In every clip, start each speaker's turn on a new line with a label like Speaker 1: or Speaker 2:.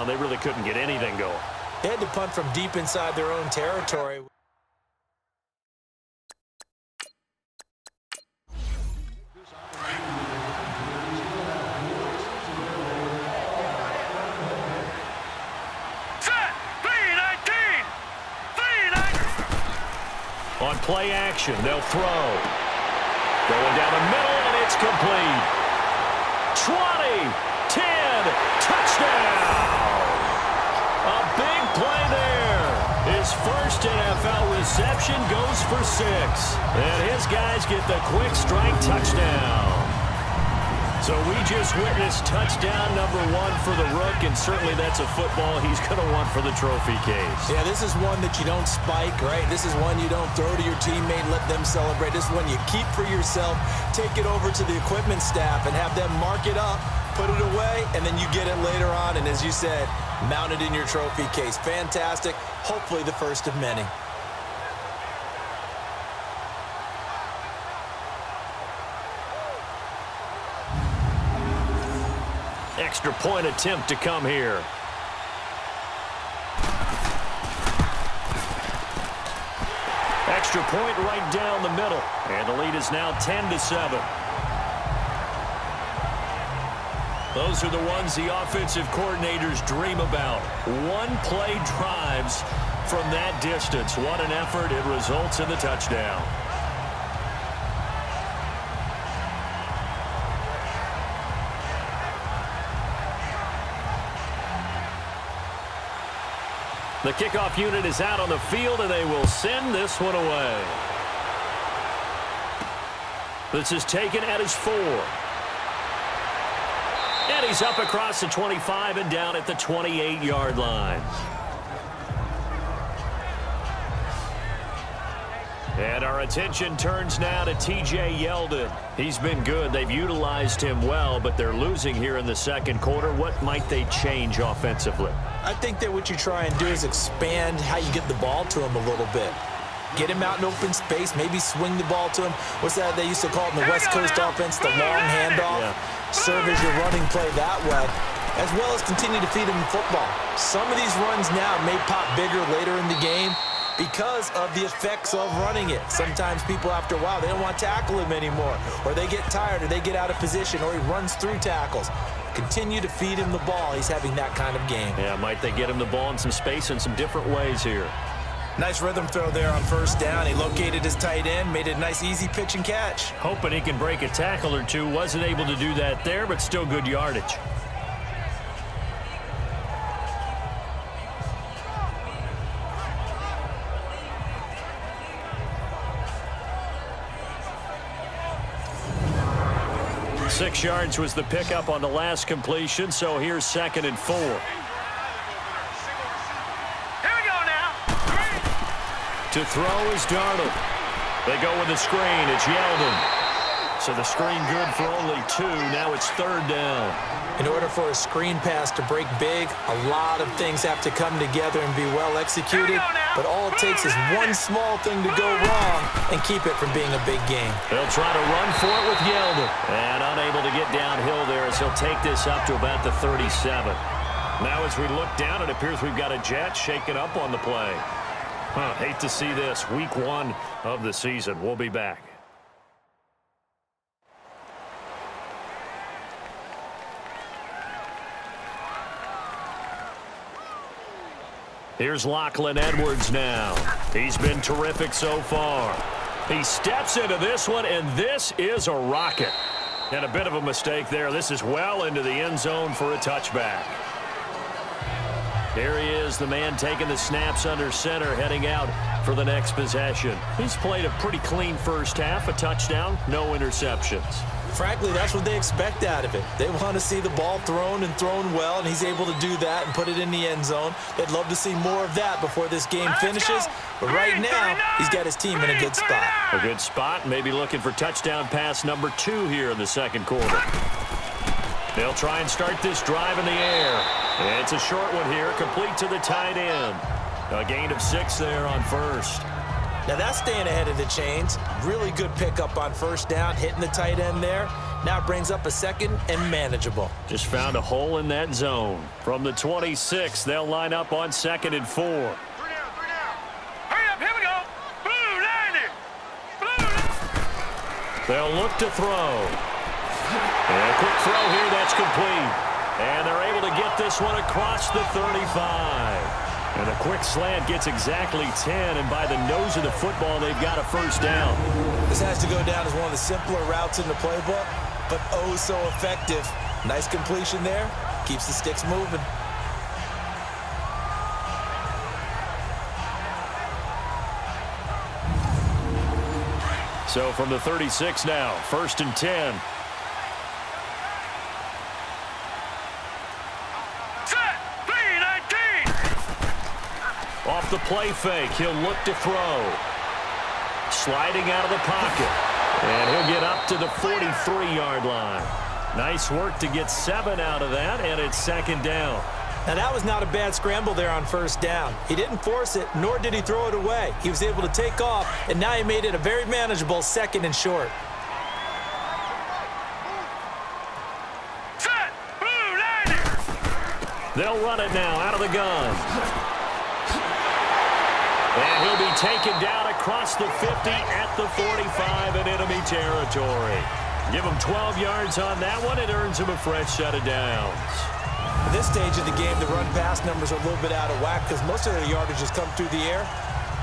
Speaker 1: They really couldn't get anything going.
Speaker 2: They had to punt from deep inside their own territory.
Speaker 1: On play action, they'll throw. Going down the middle, and it's complete. 20, 10, touchdown! A big play there. His first NFL reception goes for 6. And his guys get the quick strike touchdown. So we just witnessed touchdown number 1 for the Rook, and certainly that's a football he's going to want for the trophy case.
Speaker 2: Yeah, this is one that you don't spike, right? This is one you don't throw to your teammate and let them celebrate. This is one you keep for yourself, take it over to the equipment staff and have them mark it up, put it away, and then you get it later on, and as you said, mount it in your trophy case. Fantastic. Hopefully the first of many.
Speaker 1: Extra point attempt to come here. Extra point right down the middle. And the lead is now 10-7. Those are the ones the offensive coordinators dream about. One-play drives from that distance. What an effort. It results in the touchdown. The kickoff unit is out on the field, and they will send this one away. This is taken at his 4. And he's up across the 25 and down at the 28-yard line. And our attention turns now to T.J. Yeldon. He's been good. They've utilized him well, but they're losing here in the second quarter. What might they change offensively?
Speaker 2: I think that what you try and do is expand how you get the ball to him a little bit. Get him out in open space, maybe swing the ball to him. What's that they used to call it in the West Coast offense, the long handoff? Yeah. Serve as your running play that way, as well as continue to feed him the football. Some of these runs now may pop bigger later in the game because of the effects of running it. Sometimes people, after a while, they don't want to tackle him anymore, or they get tired, or they get out of position, or he runs through tackles. Continue to feed him the ball. He's having that kind of game.
Speaker 1: Yeah, might they get him the ball in some space in some different ways here.
Speaker 2: Nice rhythm throw there on first down. He located his tight end, made it a nice easy pitch and catch.
Speaker 1: Hoping he can break a tackle or two. Wasn't able to do that there, but still good yardage. Six yards was the pickup on the last completion, so here's 2nd and 4.
Speaker 3: Here we go now.
Speaker 1: To throw is Darnold. They go with the screen. It's Yeldon. So the screen good for only 2. Now it's 3rd down.
Speaker 2: In order for a screen pass to break big, a lot of things have to come together and be well executed. But all it takes is one small thing to go wrong and keep it from being a big game.
Speaker 1: They'll try to run for it with Yeldon. And unable to get downhill there as he'll take this up to about the 37. Now as we look down, it appears we've got a jet shaking up on the play. Hate to see this. Week 1 of the season. We'll be back. Here's Lachlan Edwards now. He's been terrific so far. He steps into this one, and this is a rocket. And a bit of a mistake there. This is well into the end zone for a touchback. Here he is, the man taking the snaps under center, heading out for the next possession. He's played a pretty clean first half, a touchdown, no interceptions.
Speaker 2: Frankly, that's what they expect out of it. They want to see the ball thrown and thrown well, and he's able to do that and put it in the end zone. They'd love to see more of that before this game finishes. But right now, he's got his team in a good spot.
Speaker 1: A good spot, maybe looking for touchdown pass number 2 here in the second quarter. They'll try and start this drive in the air. It's a short one here, complete to the tight end. A gain of 6 there on first.
Speaker 2: Now that's staying ahead of the chains. Really good pickup on first down, hitting the tight end there. Now it brings up a second and manageable.
Speaker 1: Just found a hole in that zone. From the 26, they'll line up on 2nd and 4.
Speaker 3: Three down. Hurry up, here we go. Blue 90. Blue.
Speaker 1: They'll look to throw. And a quick throw here, that's complete. And they're able to get this one across the 35. And a quick slant gets exactly 10, and by the nose of the football, they've got a first down.
Speaker 2: This has to go down as one of the simpler routes in the playbook, but oh so effective. Nice completion there. Keeps the sticks moving.
Speaker 1: So from the 36 now, 1st and 10. Off the play fake, he'll look to throw. Sliding out of the pocket. And he'll get up to the 43-yard line. Nice work to get 7 out of that, and it's 2nd down.
Speaker 2: Now that was not a bad scramble there on 1st down. He didn't force it, nor did he throw it away. He was able to take off, and now he made it a very manageable 2nd and short.
Speaker 3: Set. Blue 90.
Speaker 1: They'll run it now out of the gun. And he'll be taken down across the 50 at the 45 in enemy territory. Give him 12 yards on that one. It earns him a fresh set of downs.
Speaker 2: At this stage of the game, the run-pass numbers are a little bit out of whack because most of their yardage has come through the air.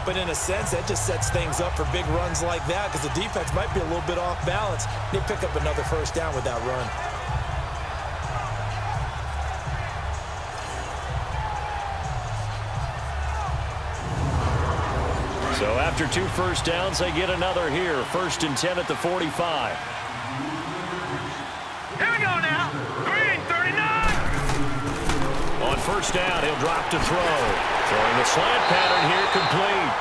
Speaker 2: But in a sense, that just sets things up for big runs like that because the defense might be a little bit off balance. They pick up another first down with that run.
Speaker 1: So after 2 first downs, they get another here. 1st and 10 at the 45.
Speaker 3: Here we go now. Green 39.
Speaker 1: On 1st down, he'll drop to throw. Throwing the slant pattern here, complete.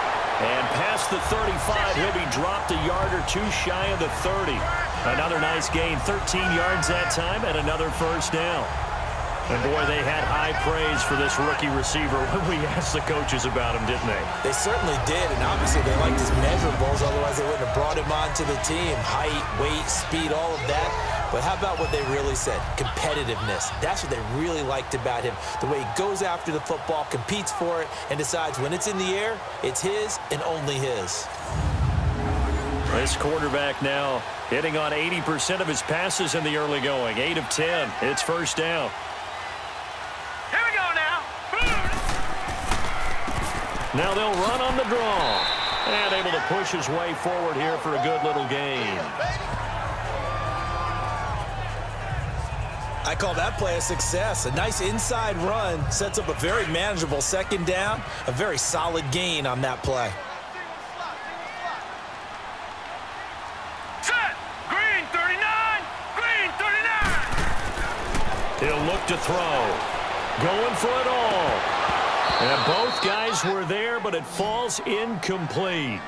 Speaker 1: And past the 35, he'll be dropped a yard or 2 shy of the 30. Another nice gain, 13 yards that time, and another first down. And, boy, they had high praise for this rookie receiver when we asked the coaches about him, didn't they?
Speaker 2: They certainly did, and obviously they liked his measurables, otherwise they wouldn't have brought him onto the team. Height, weight, speed, all of that. But how about what they really said? Competitiveness. That's what they really liked about him. The way he goes after the football, competes for it, and decides when it's in the air, it's his and only his.
Speaker 1: This quarterback now hitting on 80% of his passes in the early going. 8 of 10. It's first down. Now they'll run on the draw. And able to push his way forward here for a good little gain.
Speaker 2: I call that play a success. A nice inside run sets up a very manageable 2nd down. A very solid gain on that play.
Speaker 3: Set. Green 39. Green 39.
Speaker 1: He'll look to throw. Going for it all. And both guys were there, but it falls incomplete.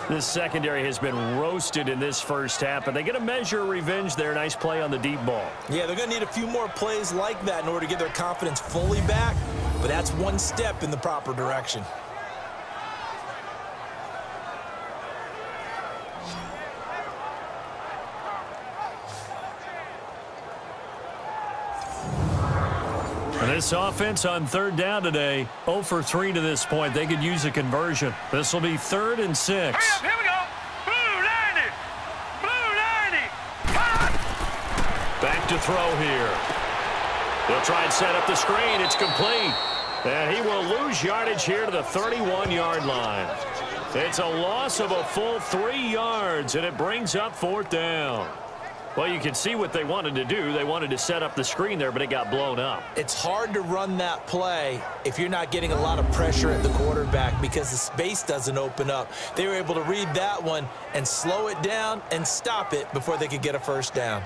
Speaker 1: This secondary has been roasted in this first half, but they get a measure of revenge there. Nice play on the deep ball.
Speaker 2: Yeah, they're going to need a few more plays like that in order to get their confidence fully back, but that's one step in the proper direction.
Speaker 1: And this offense on 3rd down today, 0 for 3 to this point. They could use a conversion. This will be 3rd and 6.
Speaker 3: Hurry up, here we go. Blue 90. Blue 90.
Speaker 1: Back to throw here. They'll try and set up the screen. It's complete. And he will lose yardage here to the 31-yard line. It's a loss of a full 3 yards, and it brings up 4th down. Well, you can see what they wanted to do. They wanted to set up the screen there, but it got blown up.
Speaker 2: It's hard to run that play if you're not getting a lot of pressure at the quarterback because the space doesn't open up. They were able to read that one and slow it down and stop it before they could get a first down.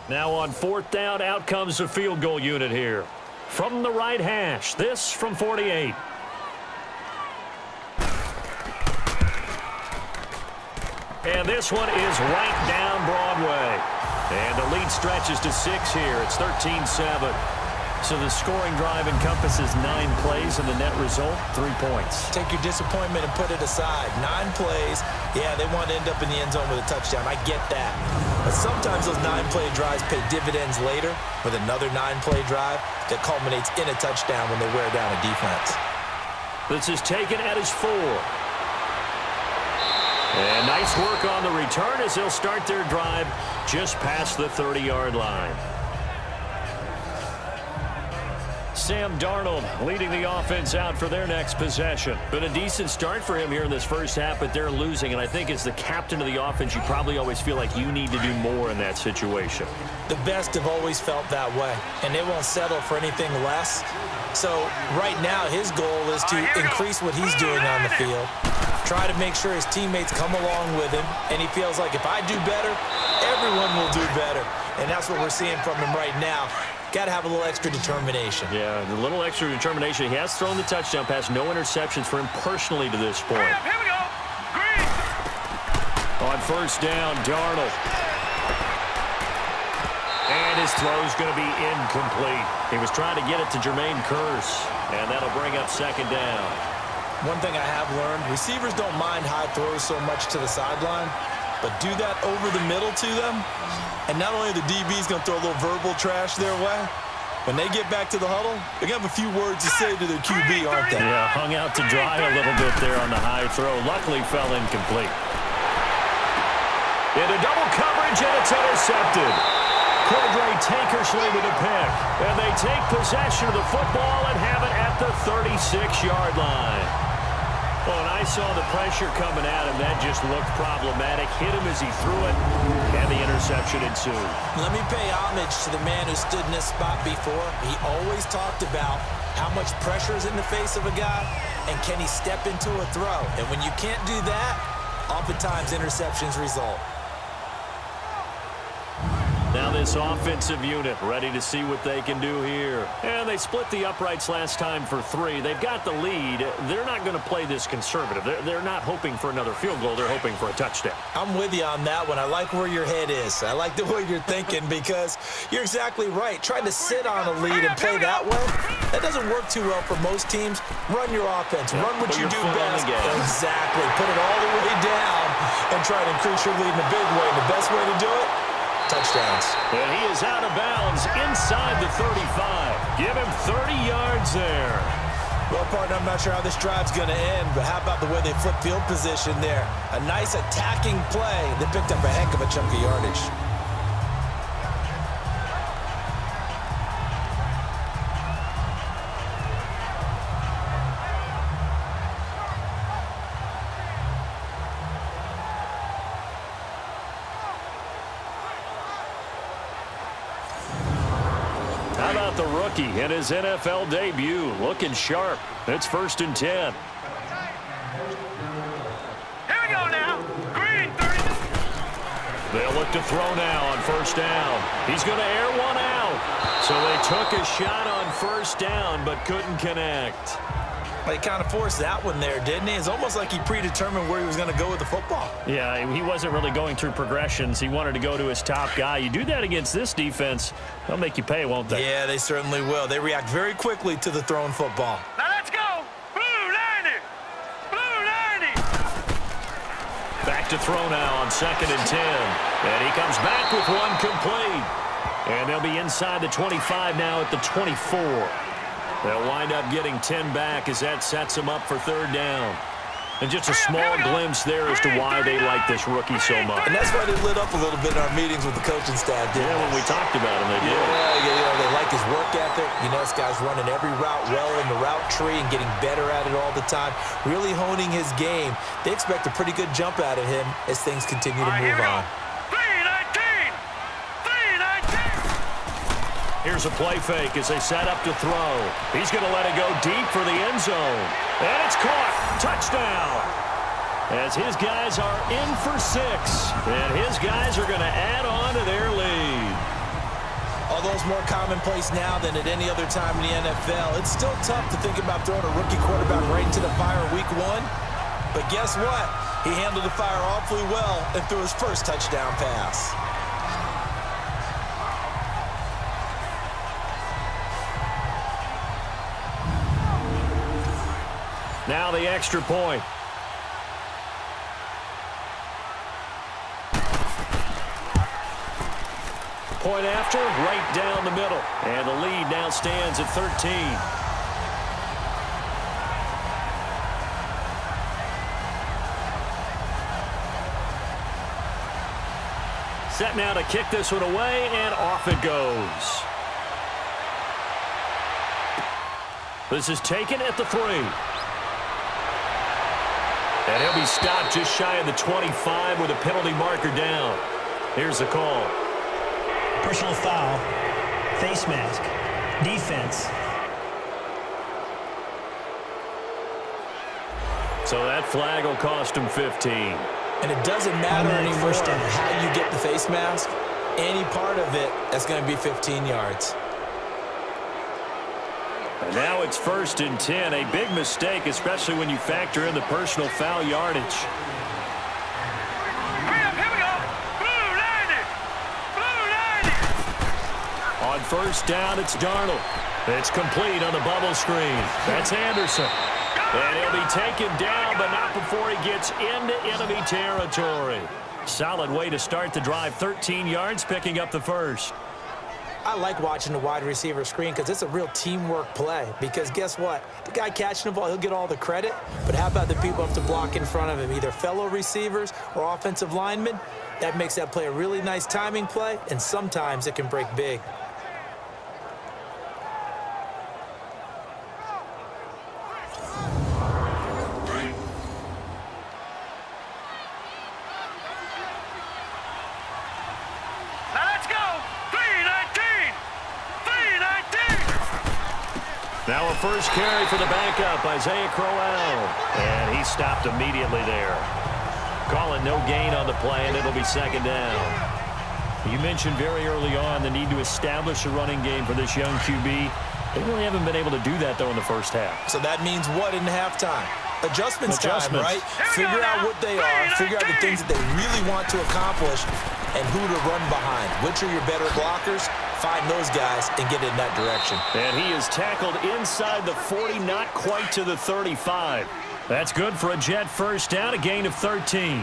Speaker 1: Now on 4th down, out comes the field goal unit here. From the right hash, this from 48. And this one is right down Broadway. And the lead stretches to 6 here. It's 13-7. So the scoring drive encompasses 9 plays, and the net result, 3 points.
Speaker 2: Take your disappointment and put it aside. 9 plays. Yeah, they want to end up in the end zone with a touchdown. I get that. But sometimes those 9-play drives pay dividends later with another 9-play drive that culminates in a touchdown when they wear down a defense.
Speaker 1: This is taken at his 4. And nice work on the return as they'll start their drive just past the 30-yard line. Sam Darnold leading the offense out for their next possession. Been a decent start for him here in this first half, but they're losing. And I think as the captain of the offense, you probably always feel like you need to do more in that situation.
Speaker 2: The best have always felt that way, and they won't settle for anything less. So right now, his goal is to increase what he's doing on the field, try to make sure his teammates come along with him, and he feels like if I do better, everyone will do better. And that's what we're seeing from him right now. Got to have a little extra determination.
Speaker 1: Yeah, a little extra determination. He has thrown the touchdown pass. No interceptions for him personally to this point.
Speaker 3: Here we go. Green.
Speaker 1: On first down, Darnold. And his throw's going to be incomplete. He was trying to get it to Jermaine Kearse, and that'll bring up second down.
Speaker 2: One thing I have learned, receivers don't mind high throws so much to the sideline, but do that over the middle to them, and not only the DB's going to throw a little verbal trash their way, when they get back to the huddle, they're going to have a few words to say to their QB, aren't they?
Speaker 1: Yeah, hung out to dry a little bit there on the high throw. Luckily fell incomplete. Into double coverage, and it's intercepted. Cordray Tankersley with a pick. And they take possession of the football and have it at the 36-yard line. Well, and I saw the pressure coming at him. That just looked problematic. Hit him as he threw it, and the interception ensued.
Speaker 2: Let me pay homage to the man who stood in this spot before. He always talked about how much pressure is in the face of a guy, and can he step into a throw. And when you can't do that, oftentimes interceptions result.
Speaker 1: Now this offensive unit ready to see what they can do here. And they split the uprights last time for 3. They've got the lead. They're not going to play this conservative. They're not hoping for another field goal. They're hoping for a touchdown.
Speaker 2: I'm with you on that one. I like where your head is. I like the way you're thinking because you're exactly right. Trying to sit on a lead and play that way, that doesn't work too well for most teams. Run your offense. Run what you do best. Exactly. Put it all the way down and try to increase your lead in a big way. And the best way to do it, touchdowns.
Speaker 1: And he is out of bounds inside the 35. Give him 30 yards there.
Speaker 2: Well, partner, I'm not sure how this drive's going to end, but how about the way they flip field position there? A nice attacking play. They picked up a heck of a chunk of yardage.
Speaker 1: How about the rookie in his NFL debut? Looking sharp. It's 1st and 10.
Speaker 3: Here we go now. Green, 30.
Speaker 1: They'll look to throw now on first down. He's going to air one out. So they took a shot on first down but couldn't connect.
Speaker 2: He kind of forced that one there, didn't he? It's almost like he predetermined where he was going to go with the football.
Speaker 1: Yeah, he wasn't really going through progressions. He wanted to go to his top guy. You do that against this defense, they'll make you pay, won't they?
Speaker 2: Yeah, they certainly will. They react very quickly to the thrown football.
Speaker 3: Now let's go. Blue 90. Blue 90.
Speaker 1: Back to throw now on 2nd and 10. And he comes back with one complete. And they'll be inside the 25 now at the 24. They'll wind up getting 10 back as that sets them up for 3rd down. And just a small glimpse there as to why they like this rookie so much.
Speaker 2: And that's why they lit up a little bit in our meetings with the coaching staff.
Speaker 1: Yeah, when we talked about him, they did.
Speaker 2: Yeah, they like his work ethic. You know, this guy's running every route well in the route tree and getting better at it all the time, really honing his game. They expect a pretty good jump out of him as things continue to move on.
Speaker 1: Here's a play fake as they set up to throw. He's going to let it go deep for the end zone. And it's caught. Touchdown. As his guys are in for 6. And his guys are going to add on to their lead.
Speaker 2: Although it's more commonplace now than at any other time in the NFL, it's still tough to think about throwing a rookie quarterback right into the fire week 1. But guess what? He handled the fire awfully well and threw his first touchdown pass.
Speaker 1: Now the extra point. Point after, right down the middle. And the lead now stands at 13. Set now to kick this one away, and off it goes. This is taken at the 3. And he'll be stopped just shy of the 25 with a penalty marker down. Here's the call.
Speaker 4: Personal foul, face mask, defense.
Speaker 1: So that flag will cost him 15.
Speaker 2: And it doesn't matter anymore how you get the face mask. Any part of it, that's going to be 15 yards.
Speaker 1: And now it's 1st and 10. A big mistake, especially when you factor in the personal foul yardage. On 1st down, it's Darnold. It's complete on the bubble screen. That's Anderson. And he'll be taken down, but not before he gets into enemy territory. Solid way to start the drive. 13 yards, picking up the first.
Speaker 2: I like watching the wide receiver screen because it's a real teamwork play. Because guess what? The guy catching the ball, he'll get all the credit. But how about the people have to block in front of him, either fellow receivers or offensive linemen? That makes that play a really nice timing play, and sometimes it can break big.
Speaker 1: Now a first carry for the backup, Isaiah Crowell. And he stopped immediately there. Calling no gain on the play, and it'll be 2nd down. You mentioned very early on the need to establish a running game for this young QB. They really haven't been able to do that, though, in the first half.
Speaker 2: So that means what in halftime? Adjustments time, right? Figure out what they are, figure out the things that they really want to accomplish, and who to run behind. Which are your better blockers? Find those guys and get in that direction.
Speaker 1: And he is tackled inside the 40, not quite to the 35. That's good for a Jet first down, a gain of 13.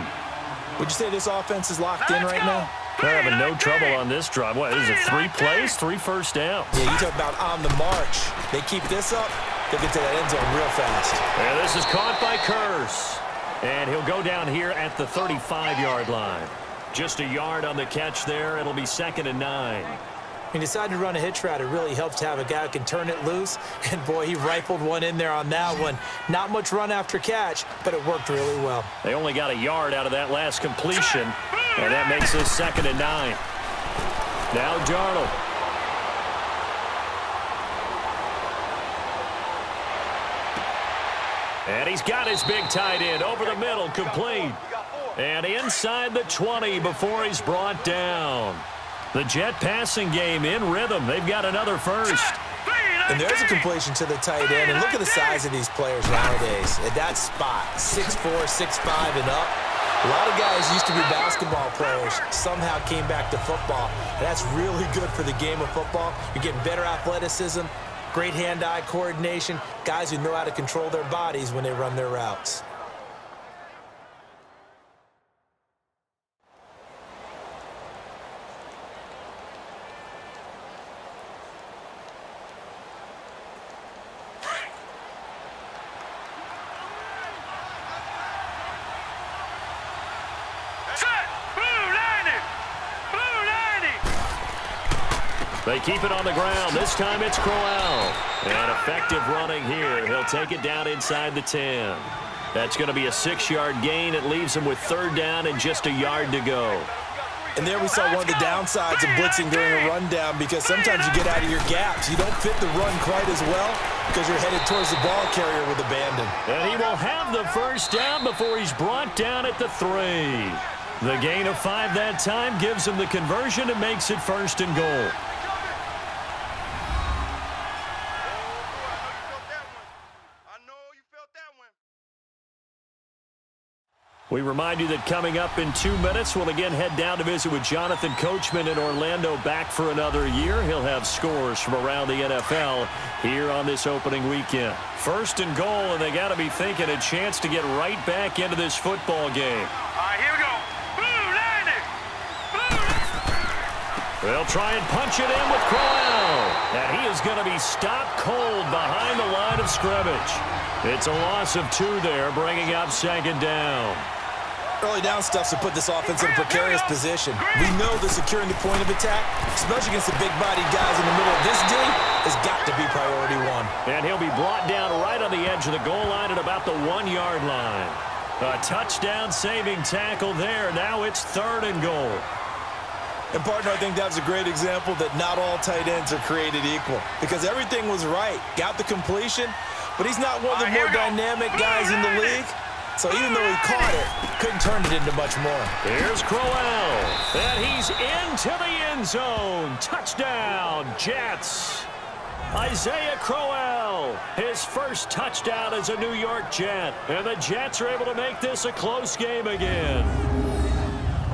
Speaker 2: Would you say this offense is locked in right now?
Speaker 1: They're having no trouble on this drive. What is it, 3 plays, 3 first downs?
Speaker 2: Yeah, you talk about on the march. They keep this up, they'll get to that end zone real fast.
Speaker 1: And this is caught by Curse. And he'll go down here at the 35-yard line. Just a yard on the catch there. It'll be 2nd and 9.
Speaker 2: When you decide to run a hitch route, it really helps to have a guy who can turn it loose. And, boy, he rifled one in there on that one. Not much run after catch, but it worked really well.
Speaker 1: They only got a yard out of that last completion, and that makes this 2nd and 9. Now Darnold. And he's got his big tight end over the middle, complete. And inside the 20 before he's brought down. The Jet passing game in rhythm. They've got another first.
Speaker 2: And there's a completion to the tight end. And look at the size of these players nowadays. At that spot, 6'4", 6'5", and up. A lot of guys used to be basketball players, somehow came back to football. And that's really good for the game of football. You're getting better athleticism, great hand-eye coordination, guys who know how to control their bodies when they run their routes.
Speaker 1: They keep it on the ground. This time it's Crowell. And effective running here. He'll take it down inside the 10. That's going to be a 6-yard gain. It leaves him with 3rd down and just a yard to go.
Speaker 2: And there we saw one of the downsides of blitzing during a rundown, because sometimes you get out of your gaps. You don't fit the run quite as well because you're headed towards the ball carrier with abandon.
Speaker 1: And he will have the first down before he's brought down at the 3. The gain of 5 that time gives him the conversion and makes it 1st and goal. We remind you that coming up in 2 minutes, we'll again head down to visit with Jonathan Coachman in Orlando, back for another year. He'll have scores from around the NFL here on this opening weekend. First and goal, and they got to be thinking a chance to get right back into this football game.
Speaker 3: All right, here we go. Blue, landing.
Speaker 1: They'll try and punch it in with Crowell. And he is going to be stopped cold behind the line of scrimmage. It's a loss of 2 there, bringing up second down.
Speaker 2: Early down stuff to put this offense in a precarious position. We know that securing the point of attack, especially against the big-bodied guys in the middle of this D, has got to be priority 1.
Speaker 1: And he'll be brought down right on the edge of the goal line at about the 1-yard line. A touchdown-saving tackle there. Now it's 3rd and goal.
Speaker 2: And, partner, I think that was a great example that not all tight ends are created equal, because everything was right. Got the completion, but he's not one of the more dynamic guys in the league. So even though he caught it, couldn't turn it into much more.
Speaker 1: Here's Crowell, and he's into the end zone. Touchdown, Jets. Isaiah Crowell, his first touchdown as a New York Jet. And the Jets are able to make this a close game again.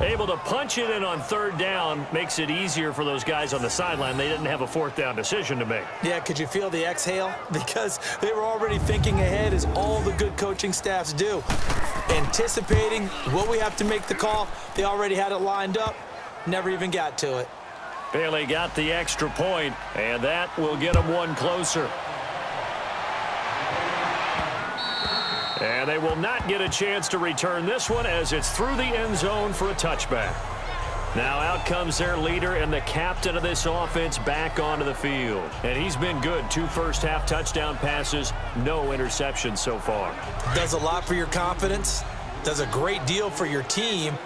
Speaker 1: Able to punch it in on 3rd down makes it easier for those guys on the sideline. They didn't have a 4th down decision to make.
Speaker 2: Yeah, could you feel the exhale? Because they were already thinking ahead, as all the good coaching staffs do. Anticipating what we have to make the call. They already had it lined up. Never even got to it.
Speaker 1: Bailey got the extra point, and that will get them 1 closer. And they will not get a chance to return this one, as it's through the end zone for a touchback. Now out comes their leader and the captain of this offense back onto the field. And he's been good. 2 first-half touchdown passes, no interceptions so far.
Speaker 2: Does a lot for your confidence. Does a great deal for your team.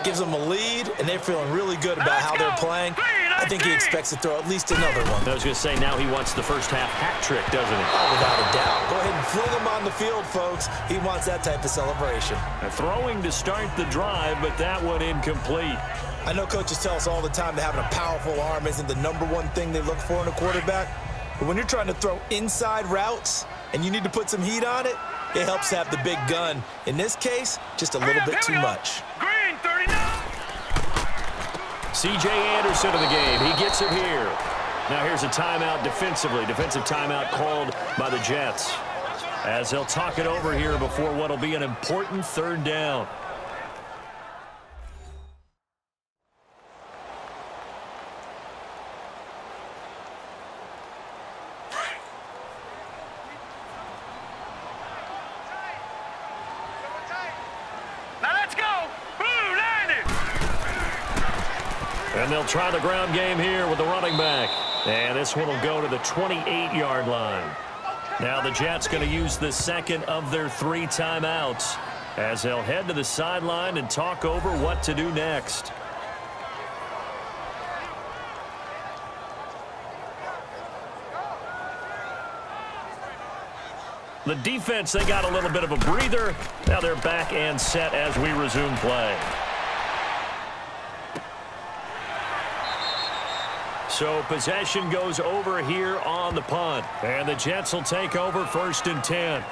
Speaker 2: Gives them a lead, and they're feeling really good about how they're playing. I think he expects to throw at least another one.
Speaker 1: I was going to say, now he wants the first-half hat trick, doesn't he?
Speaker 2: Oh, without a doubt. Go ahead and fling him on the field, folks. He wants that type of celebration.
Speaker 1: Throwing to start the drive, but that one incomplete.
Speaker 2: I know coaches tell us all the time that having a powerful arm isn't the #1 thing they look for in a quarterback. But when you're trying to throw inside routes and you need to put some heat on it, it helps to have the big gun. In this case, just a little bit too much.
Speaker 3: Green, 39.
Speaker 1: C.J. Anderson of the game. He gets it here. Now here's a timeout defensively. Defensive timeout called by the Jets, as they'll talk it over here before what will be an important 3rd down. And they'll try the ground game here with the running back. And this one will go to the 28-yard line. Now the Jets going to use the 2nd of their 3 timeouts, as they'll head to the sideline and talk over what to do next. The defense, they got a little bit of a breather. Now they're back and set as we resume play. So possession goes over here on the punt. And the Jets will take over 1st and 10.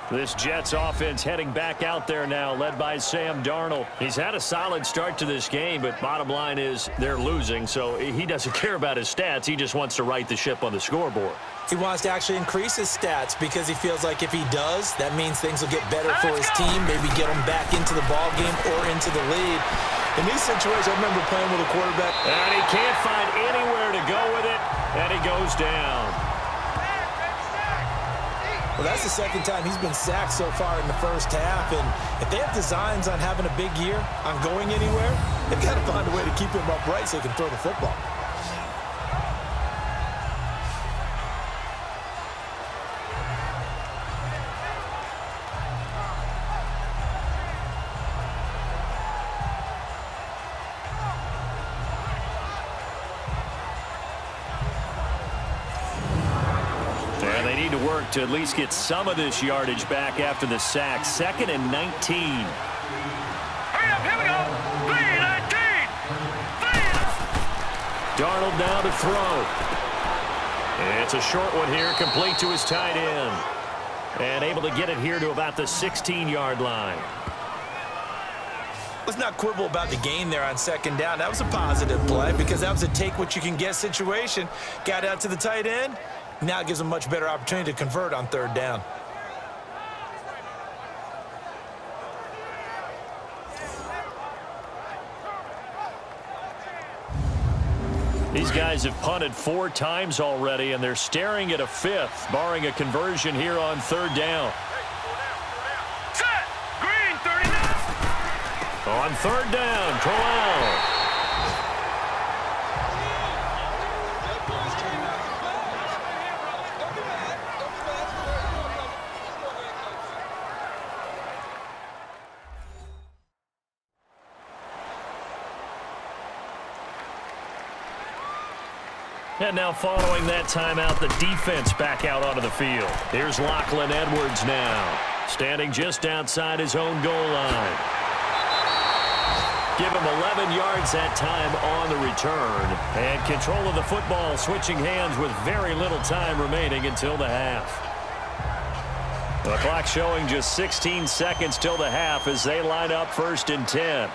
Speaker 1: This Jets offense heading back out there now, led by Sam Darnold. He's had a solid start to this game, but bottom line is they're losing, so he doesn't care about his stats. He just wants to right the ship on the scoreboard.
Speaker 2: He wants to actually increase his stats, because he feels like if he does, that means things will get better for his team, maybe get him back into the ball game or into the lead. In these situations, I remember playing with a quarterback.
Speaker 1: And he can't find anywhere to go with it, and he goes down.
Speaker 2: Well, that's the 2nd time he's been sacked so far in the first half, and if they have designs on having a big year, on going anywhere, they've got to find a way to keep him upright so he can throw the football.
Speaker 1: To at least get some of this yardage back after the sack. 2nd and 19.
Speaker 3: Hurry up, here we go. 3-19.
Speaker 1: Darnold now to throw. It's a short one here, complete to his tight end. And able to get it here to about the 16-yard line.
Speaker 2: Let's not quibble about the gain there on second down. That was a positive play because that was a take-what-you-can-get situation. Got out to the tight end. Now it gives them a much better opportunity to convert on third down.
Speaker 1: These guys have punted 4 times already, and they're staring at a 5th, barring a conversion here on third down.
Speaker 3: Set. Green 39.
Speaker 1: On third down, Corral. And now following that timeout, the defense back out onto the field. Here's Lachlan Edwards now, standing just outside his own goal line. Give him 11 yards that time on the return. And control of the football switching hands with very little time remaining until the half. The clock showing just 16 seconds till the half as they line up 1st and 10.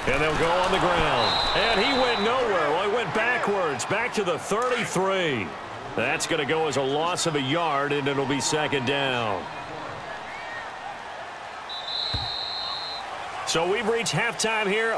Speaker 1: And they'll go on the ground. And he went nowhere. Well, he went backwards, back to the 33. That's going to go as a loss of a yard, and it'll be 2nd down. So we've reached halftime here.